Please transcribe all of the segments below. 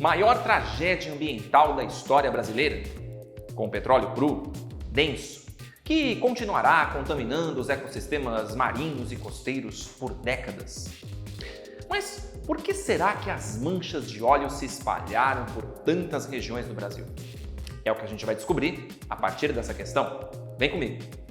Maior tragédia ambiental da história brasileira, com petróleo cru, denso, que continuará contaminando os ecossistemas marinhos e costeiros por décadas. Mas por que será que as manchas de óleo se espalharam por tantas regiões do Brasil? É o que a gente vai descobrir a partir dessa questão. Vem comigo!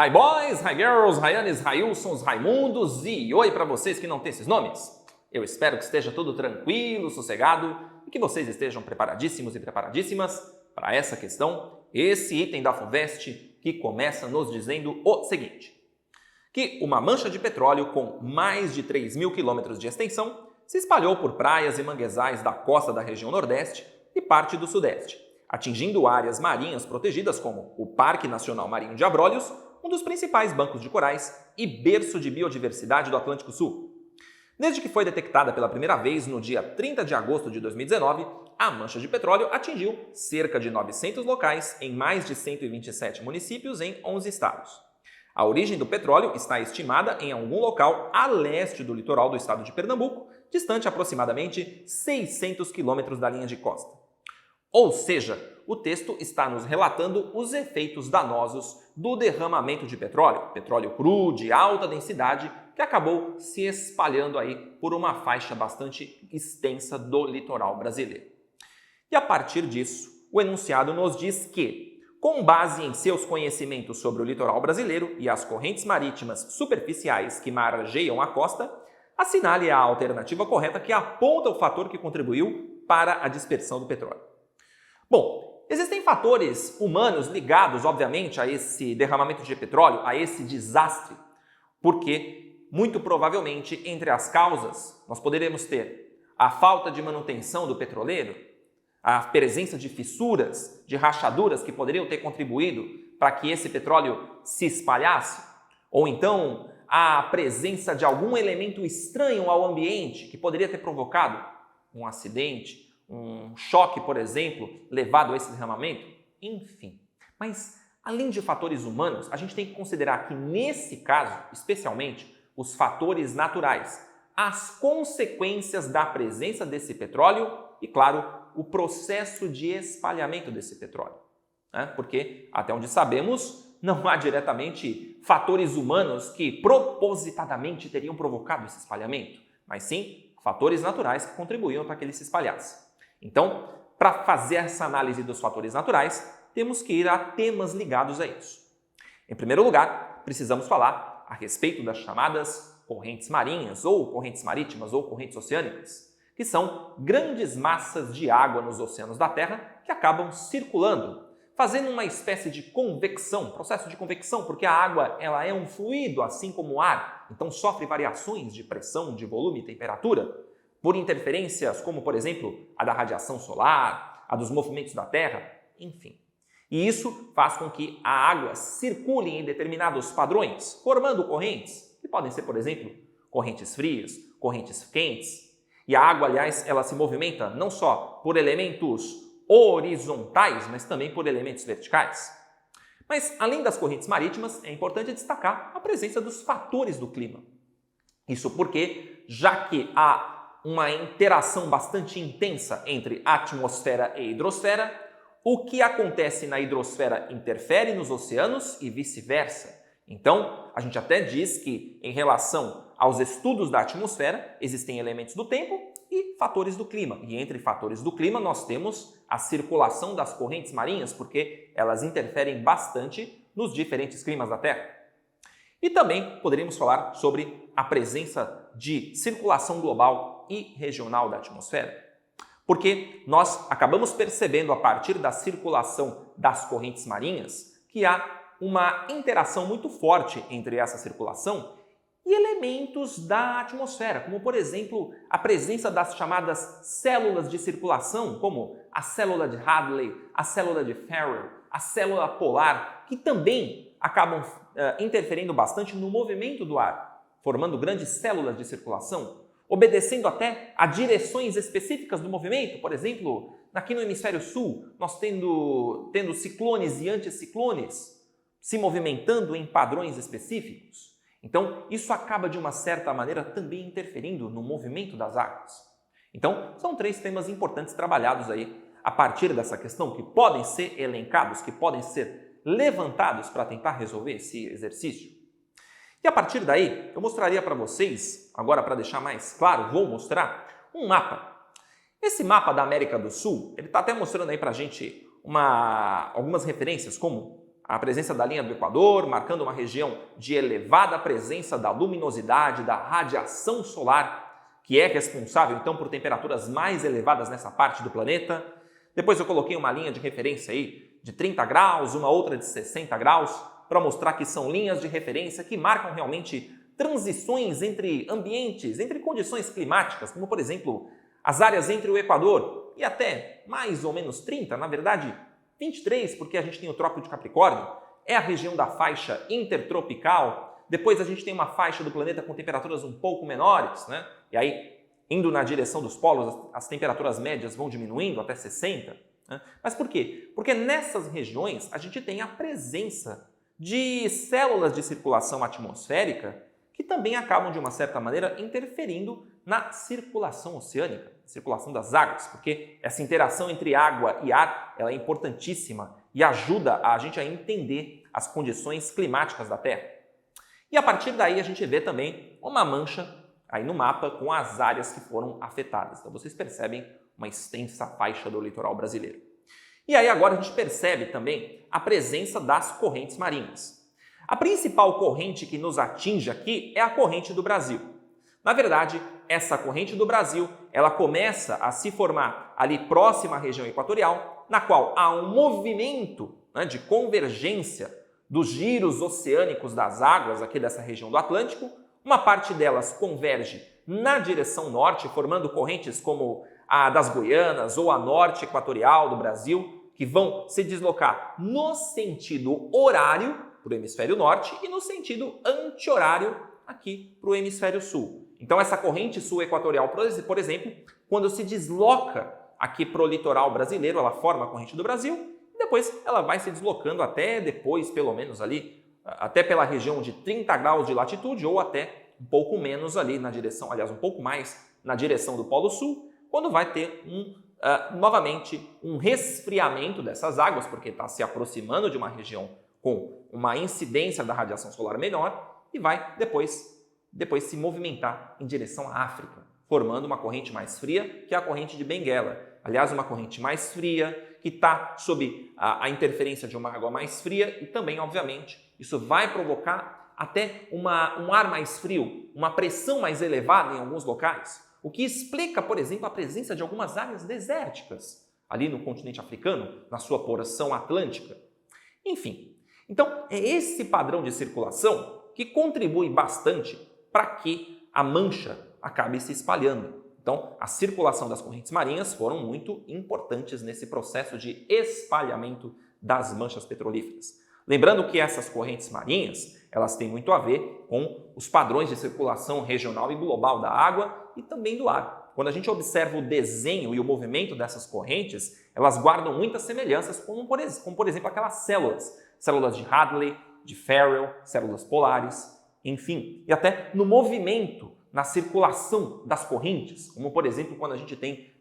Hi boys, hi girls, Ryanes, Railsons, Raimundos e oi para vocês que não têm esses nomes. Eu espero que esteja tudo tranquilo, sossegado e que vocês estejam preparadíssimos e preparadíssimas para essa questão, esse item da FUVEST que começa nos dizendo o seguinte: que uma mancha de petróleo com mais de 3.000 quilômetros de extensão se espalhou por praias e manguezais da costa da região Nordeste e parte do Sudeste, atingindo áreas marinhas protegidas como o Parque Nacional Marinho de Abrolhos, um dos principais bancos de corais e berço de biodiversidade do Atlântico Sul. Desde que foi detectada pela primeira vez no dia 30 de agosto de 2019, a mancha de petróleo atingiu cerca de 900 locais em mais de 127 municípios em 11 estados. A origem do petróleo está estimada em algum local a leste do litoral do estado de Pernambuco, distante aproximadamente 600 quilômetros da linha de costa. Ou seja, o texto está nos relatando os efeitos danosos do derramamento de petróleo cru de alta densidade, que acabou se espalhando aí por uma faixa bastante extensa do litoral brasileiro. E a partir disso, o enunciado nos diz que, com base em seus conhecimentos sobre o litoral brasileiro e as correntes marítimas superficiais que margeiam a costa, assinale a alternativa correta que aponta o fator que contribuiu para a dispersão do petróleo. Bom, existem fatores humanos ligados, obviamente, a esse derramamento de petróleo, a esse desastre, porque, muito provavelmente, entre as causas, nós poderemos ter a falta de manutenção do petroleiro, a presença de fissuras, de rachaduras que poderiam ter contribuído para que esse petróleo se espalhasse, ou então a presença de algum elemento estranho ao ambiente que poderia ter provocado um acidente, um choque, por exemplo, levado a esse derramamento, enfim. Mas, além de fatores humanos, a gente tem que considerar que, nesse caso, especialmente, os fatores naturais, as consequências da presença desse petróleo e, claro, o processo de espalhamento desse petróleo. Porque, até onde sabemos, não há diretamente fatores humanos que propositadamente teriam provocado esse espalhamento, mas sim fatores naturais que contribuíam para que ele se espalhasse. Então, para fazer essa análise dos fatores naturais, temos que ir a temas ligados a isso. Em primeiro lugar, precisamos falar a respeito das chamadas correntes marinhas, ou correntes marítimas, ou correntes oceânicas, que são grandes massas de água nos oceanos da Terra que acabam circulando, fazendo uma espécie de convecção, processo de convecção, porque a água ela é um fluido, assim como o ar, então sofre variações de pressão, de volume e temperatura, por interferências como, por exemplo, a da radiação solar, a dos movimentos da Terra, enfim. E isso faz com que a água circule em determinados padrões, formando correntes, que podem ser, por exemplo, correntes frias, correntes quentes. E a água, aliás, ela se movimenta não só por elementos horizontais, mas também por elementos verticais. Mas, além das correntes marítimas, é importante destacar a presença dos fatores do clima. Isso porque, já que há uma interação bastante intensa entre atmosfera e hidrosfera, o que acontece na hidrosfera interfere nos oceanos e vice-versa. Então, a gente até diz que, em relação aos estudos da atmosfera, existem elementos do tempo e fatores do clima. E entre fatores do clima, nós temos a circulação das correntes marinhas, porque elas interferem bastante nos diferentes climas da Terra. E também poderíamos falar sobre a presença de circulação global e regional da atmosfera. Porque nós acabamos percebendo a partir da circulação das correntes marinhas que há uma interação muito forte entre essa circulação e elementos da atmosfera, como por exemplo a presença das chamadas células de circulação, como a célula de Hadley, a célula de Farrell, a célula polar, que também acabam interferindo bastante no movimento do ar, formando grandes células de circulação, obedecendo até a direções específicas do movimento. Por exemplo, aqui no hemisfério sul, nós tendo ciclones e anticiclones, se movimentando em padrões específicos. Então, isso acaba de uma certa maneira também interferindo no movimento das águas. Então, são 3 temas importantes trabalhados aí a partir dessa questão, que podem ser elencados, que podem ser levantados para tentar resolver esse exercício. E a partir daí, eu mostraria para vocês, agora para deixar mais claro, vou mostrar um mapa. Esse mapa da América do Sul, ele está até mostrando aí para a gente algumas referências, como a presença da linha do Equador, marcando uma região de elevada presença da luminosidade, da radiação solar, que é responsável, então, por temperaturas mais elevadas nessa parte do planeta. Depois eu coloquei uma linha de referência aí de 30 graus, uma outra de 60 graus, para mostrar que são linhas de referência que marcam realmente transições entre ambientes, entre condições climáticas, como, por exemplo, as áreas entre o Equador e até mais ou menos 30, na verdade 23, porque a gente tem o Trópico de Capricórnio, é a região da faixa intertropical. Depois a gente tem uma faixa do planeta com temperaturas um pouco menores, né? E aí, indo na direção dos polos, as temperaturas médias vão diminuindo até 60. Né? Mas por quê? Porque nessas regiões a gente tem a presença de células de circulação atmosférica que também acabam, de uma certa maneira, interferindo na circulação oceânica, circulação das águas, porque essa interação entre água e ar ela é importantíssima e ajuda a gente a entender as condições climáticas da Terra. E a partir daí a gente vê também uma mancha aí no mapa com as áreas que foram afetadas. Então vocês percebem uma extensa faixa do litoral brasileiro. E aí agora a gente percebe também a presença das correntes marinhas. A principal corrente que nos atinge aqui é a corrente do Brasil. Na verdade, essa corrente do Brasil, ela começa a se formar ali próxima à região equatorial, na qual há um movimento, né, de convergência dos giros oceânicos das águas aqui dessa região do Atlântico. Uma parte delas converge na direção norte, formando correntes como a das Guianas ou a norte equatorial do Brasil, que vão se deslocar no sentido horário para o hemisfério norte e no sentido anti-horário aqui para o hemisfério sul. Então essa corrente sul equatorial, por exemplo, quando se desloca aqui para o litoral brasileiro, ela forma a corrente do Brasil e depois ela vai se deslocando até depois, pelo menos ali, até pela região de 30 graus de latitude ou até um pouco menos ali na direção, aliás, um pouco mais na direção do Polo Sul, quando vai ter novamente um resfriamento dessas águas, porque está se aproximando de uma região com uma incidência da radiação solar menor e vai depois se movimentar em direção à África, formando uma corrente mais fria, que é a corrente de Benguela. Aliás, uma corrente mais fria, que está sob a interferência de uma água mais fria e também, obviamente, isso vai provocar até um ar mais frio, uma pressão mais elevada em alguns locais, o que explica, por exemplo, a presença de algumas áreas desérticas ali no continente africano, na sua porção atlântica. Enfim, então é esse padrão de circulação que contribui bastante para que a mancha acabe se espalhando. Então, a circulação das correntes marinhas foram muito importantes nesse processo de espalhamento das manchas petrolíferas. Lembrando que essas correntes marinhas, elas têm muito a ver com os padrões de circulação regional e global da água e também do ar. Quando a gente observa o desenho e o movimento dessas correntes, elas guardam muitas semelhanças como por exemplo, aquelas células de Hadley, de Farrell, células polares, enfim, e até no movimento, na circulação das correntes, como por exemplo quando a gente tem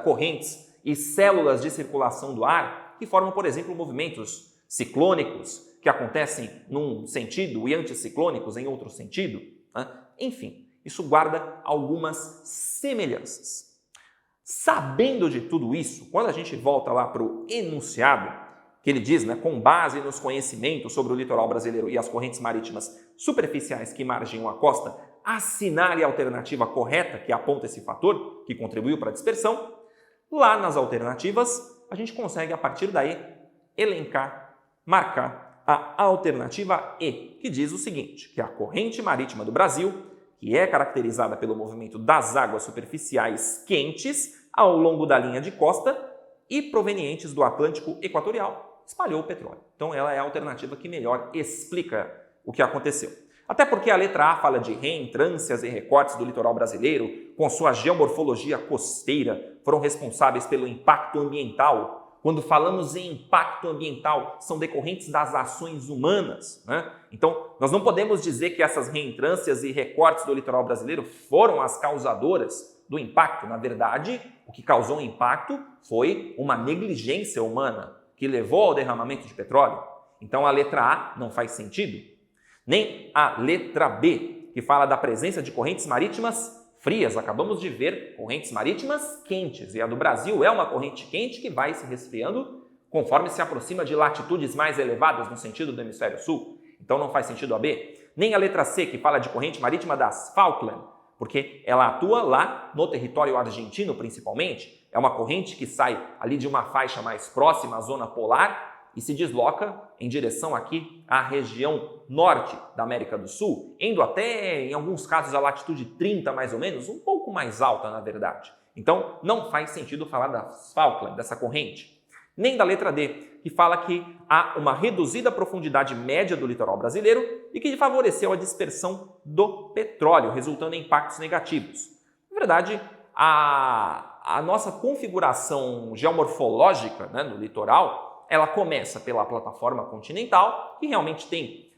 correntes e células de circulação do ar que formam, por exemplo, movimentos ciclônicos que acontecem num sentido e anticiclônicos em outro sentido. Né? Enfim, isso guarda algumas semelhanças. Sabendo de tudo isso, quando a gente volta lá para o enunciado, que ele diz, né, com base nos conhecimentos sobre o litoral brasileiro e as correntes marítimas superficiais que margeiam a costa, assinale a alternativa correta que aponta esse fator que contribuiu para a dispersão. Lá nas alternativas, a gente consegue, a partir daí, elencar, marcar a alternativa E, que diz o seguinte, que a corrente marítima do Brasil, que é caracterizada pelo movimento das águas superficiais quentes ao longo da linha de costa e provenientes do Atlântico Equatorial, espalhou o petróleo. Então ela é a alternativa que melhor explica o que aconteceu. Até porque a letra A fala de reentrâncias e recortes do litoral brasileiro, com sua geomorfologia costeira, foram responsáveis pelo impacto ambiental, quando falamos em impacto ambiental, são decorrentes das ações humanas, né? Então, nós não podemos dizer que essas reentrâncias e recortes do litoral brasileiro foram as causadoras do impacto. Na verdade, o que causou o impacto foi uma negligência humana que levou ao derramamento de petróleo. Então, a letra A não faz sentido. Nem a letra B, que fala da presença de correntes marítimas frias. Acabamos de ver correntes marítimas quentes, e a do Brasil é uma corrente quente que vai se resfriando conforme se aproxima de latitudes mais elevadas no sentido do hemisfério sul. Então não faz sentido a B. Nem a letra C, que fala de corrente marítima das Falkland, porque ela atua lá no território argentino principalmente. É uma corrente que sai ali de uma faixa mais próxima à zona polar e se desloca em direção aqui à região norte da América do Sul, indo até, em alguns casos, a latitude 30 mais ou menos, um pouco mais alta na verdade. Então, não faz sentido falar das Falkland, dessa corrente. Nem da letra D, que fala que há uma reduzida profundidade média do litoral brasileiro e que favoreceu a dispersão do petróleo, resultando em impactos negativos. Na verdade, a nossa configuração geomorfológica, né, no litoral, ela começa pela plataforma continental, que realmente tem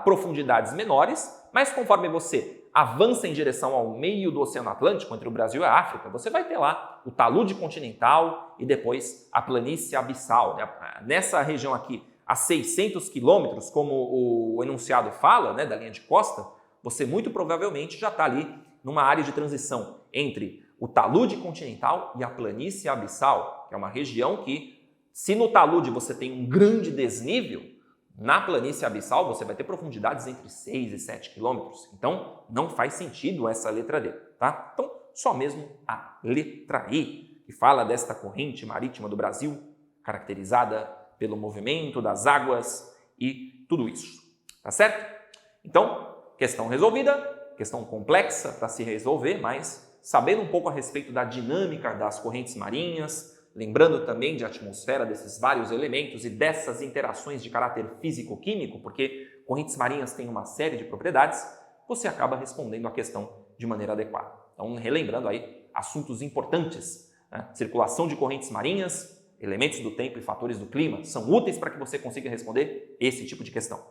profundidades menores, mas conforme você avança em direção ao meio do Oceano Atlântico, entre o Brasil e a África, você vai ter lá o talude continental e depois a planície abissal, né? Nessa região aqui, a 600 quilômetros, como o enunciado fala, né, da linha de costa, você muito provavelmente já está ali numa área de transição entre o talude continental e a planície abissal, que é uma região que, se no talude você tem um grande desnível, na planície abissal você vai ter profundidades entre 6 e 7 quilômetros. Então, não faz sentido essa letra D, tá? Então, só mesmo a letra I, que fala desta corrente marítima do Brasil, caracterizada pelo movimento das águas e tudo isso, tá certo? Então, questão resolvida, questão complexa para se resolver, mas sabendo um pouco a respeito da dinâmica das correntes marinhas, lembrando também de atmosfera, desses vários elementos e dessas interações de caráter físico-químico, porque correntes marinhas têm uma série de propriedades, você acaba respondendo a questão de maneira adequada. Então, relembrando aí assuntos importantes, né? Circulação de correntes marinhas, elementos do tempo e fatores do clima são úteis para que você consiga responder esse tipo de questão.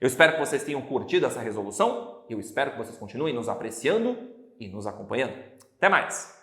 Eu espero que vocês tenham curtido essa resolução, eu espero que vocês continuem nos apreciando e nos acompanhando. Até mais!